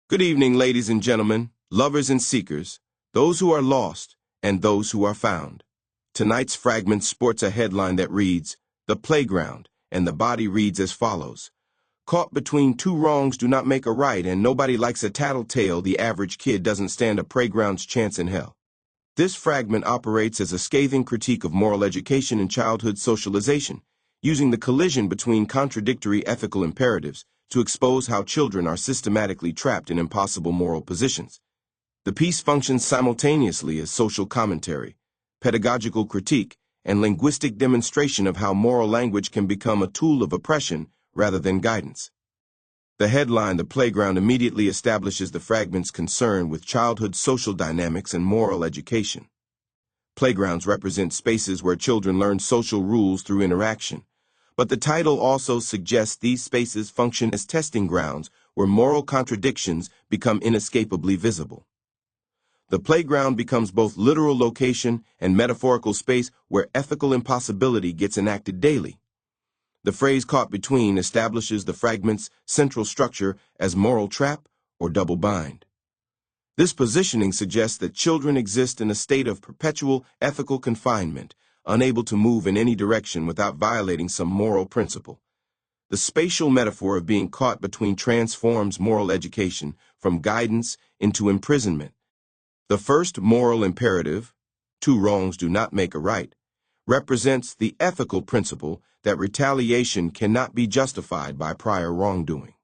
Good evening, ladies and gentlemen, lovers and seekers, those who are lost and those who are found. Tonight's fragment sports a headline that reads, "The Playground," and the body reads as follows. Caught between two wrongs do not make a right, and nobody likes a tattletale. The average kid doesn't stand a playground's chance in hell. This fragment operates as a scathing critique of moral education and childhood socialization, using the collision between contradictory ethical imperatives to expose how children are systematically trapped in impossible moral positions. The piece functions simultaneously as social commentary, pedagogical critique, and linguistic demonstration of how moral language can become a tool of oppression rather than guidance. The headline, "The Playground," immediately establishes the fragment's concern with childhood social dynamics and moral education. Playgrounds represent spaces where children learn social rules through interaction, but the title also suggests these spaces function as testing grounds where moral contradictions become inescapably visible. The playground becomes both literal location and metaphorical space where ethical impossibility gets enacted daily. The phrase "caught between" establishes the fragment's central structure as moral trap or double bind. This positioning suggests that children exist in a state of perpetual ethical confinement, unable to move in any direction without violating some moral principle. The spatial metaphor of being caught between transforms moral education from guidance into imprisonment. The first moral imperative, "Two wrongs do not make a right," represents the ethical principle that retaliation cannot be justified by prior wrongdoing.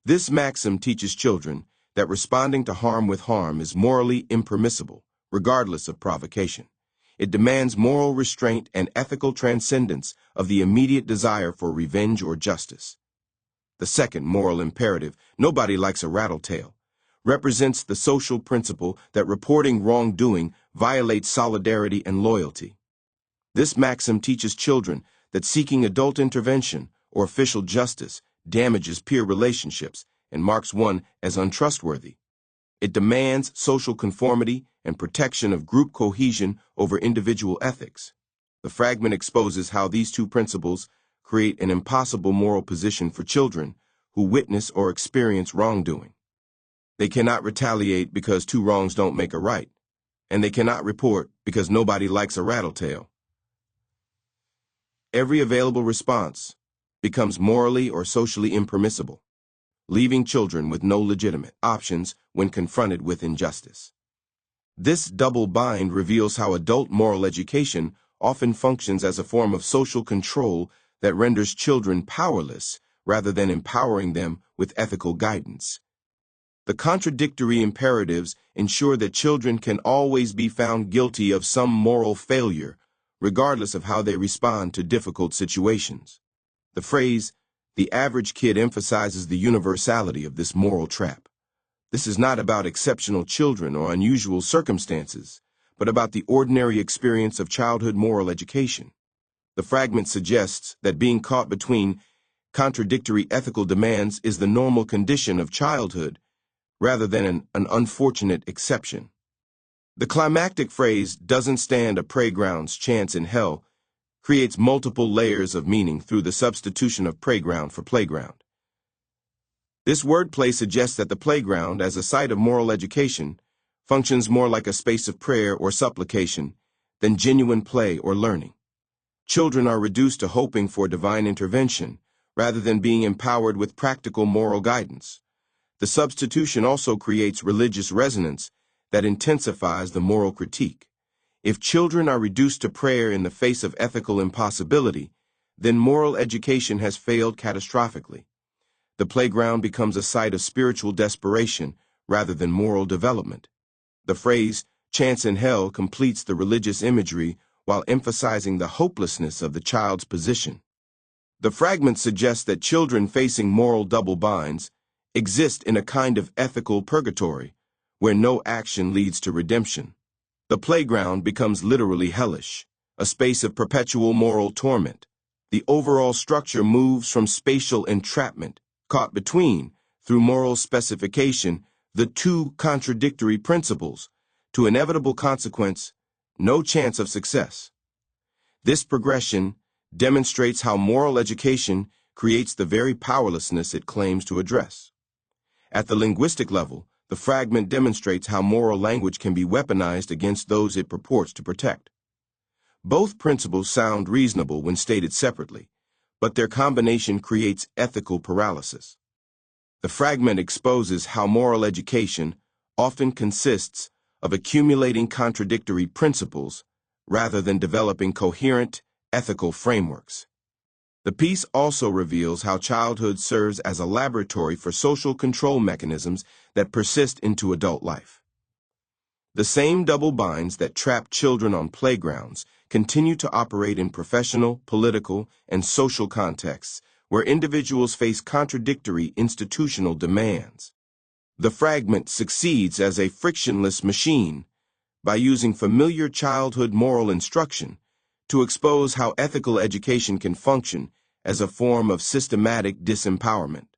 This maxim teaches children that responding to harm with harm is morally impermissible, regardless of provocation. It demands moral restraint and ethical transcendence of the immediate desire for revenge or justice. The second moral imperative, "Nobody likes a rattletale," represents the social principle that reporting wrongdoing violates solidarity and loyalty. This maxim teaches children that seeking adult intervention or official justice damages peer relationships and marks one as untrustworthy. It demands social conformity and protection of group cohesion over individual ethics. The fragment exposes how these two principles create an impossible moral position for children who witness or experience wrongdoing. They cannot retaliate because two wrongs don't make a right, and they cannot report because nobody likes a rattletale. Every available response becomes morally or socially impermissible, leaving children with no legitimate options when confronted with injustice. This double bind reveals how adult moral education often functions as a form of social control that renders children powerless rather than empowering them with ethical guidance. The contradictory imperatives ensure that children can always be found guilty of some moral failure, regardless of how they respond to difficult situations. The phrase, "the average kid," emphasizes the universality of this moral trap. This is not about exceptional children or unusual circumstances, but about the ordinary experience of childhood moral education. The fragment suggests that being caught between contradictory ethical demands is the normal condition of childhood, rather than an unfortunate exception. The climactic phrase, "doesn't stand a playground's chance in hell," creates multiple layers of meaning through the substitution of playground for playground. This wordplay suggests that the playground, as a site of moral education, functions more like a space of prayer or supplication than genuine play or learning. Children are reduced to hoping for divine intervention rather than being empowered with practical moral guidance. The substitution also creates religious resonance that intensifies the moral critique. If children are reduced to prayer in the face of ethical impossibility, then moral education has failed catastrophically. The playground becomes a site of spiritual desperation rather than moral development. The phrase, "chance in hell," completes the religious imagery while emphasizing the hopelessness of the child's position. The fragment suggests that children facing moral double binds exist in a kind of ethical purgatory, where no action leads to redemption. The playground becomes literally hellish, a space of perpetual moral torment. The overall structure moves from spatial entrapment, caught between, through moral specification, the two contradictory principles, to inevitable consequence, no chance of success. This progression demonstrates how moral education creates the very powerlessness it claims to address. At the linguistic level, the fragment demonstrates how moral language can be weaponized against those it purports to protect. Both principles sound reasonable when stated separately, but their combination creates ethical paralysis. The fragment exposes how moral education often consists of accumulating contradictory principles rather than developing coherent, ethical frameworks. The piece also reveals how childhood serves as a laboratory for social control mechanisms that persist into adult life. The same double binds that trap children on playgrounds continue to operate in professional, political, and social contexts where individuals face contradictory institutional demands. The fragment succeeds as a frictionless machine by using familiar childhood moral instruction to expose how ethical education can function as a form of systematic disempowerment.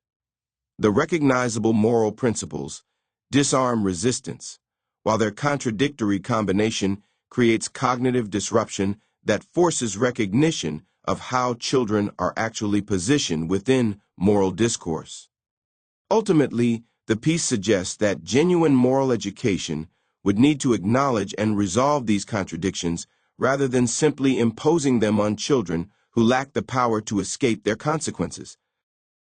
The recognizable moral principles disarm resistance, while their contradictory combination creates cognitive disruption that forces recognition of how children are actually positioned within moral discourse. Ultimately, the piece suggests that genuine moral education would need to acknowledge and resolve these contradictions rather than simply imposing them on children who lack the power to escape their consequences.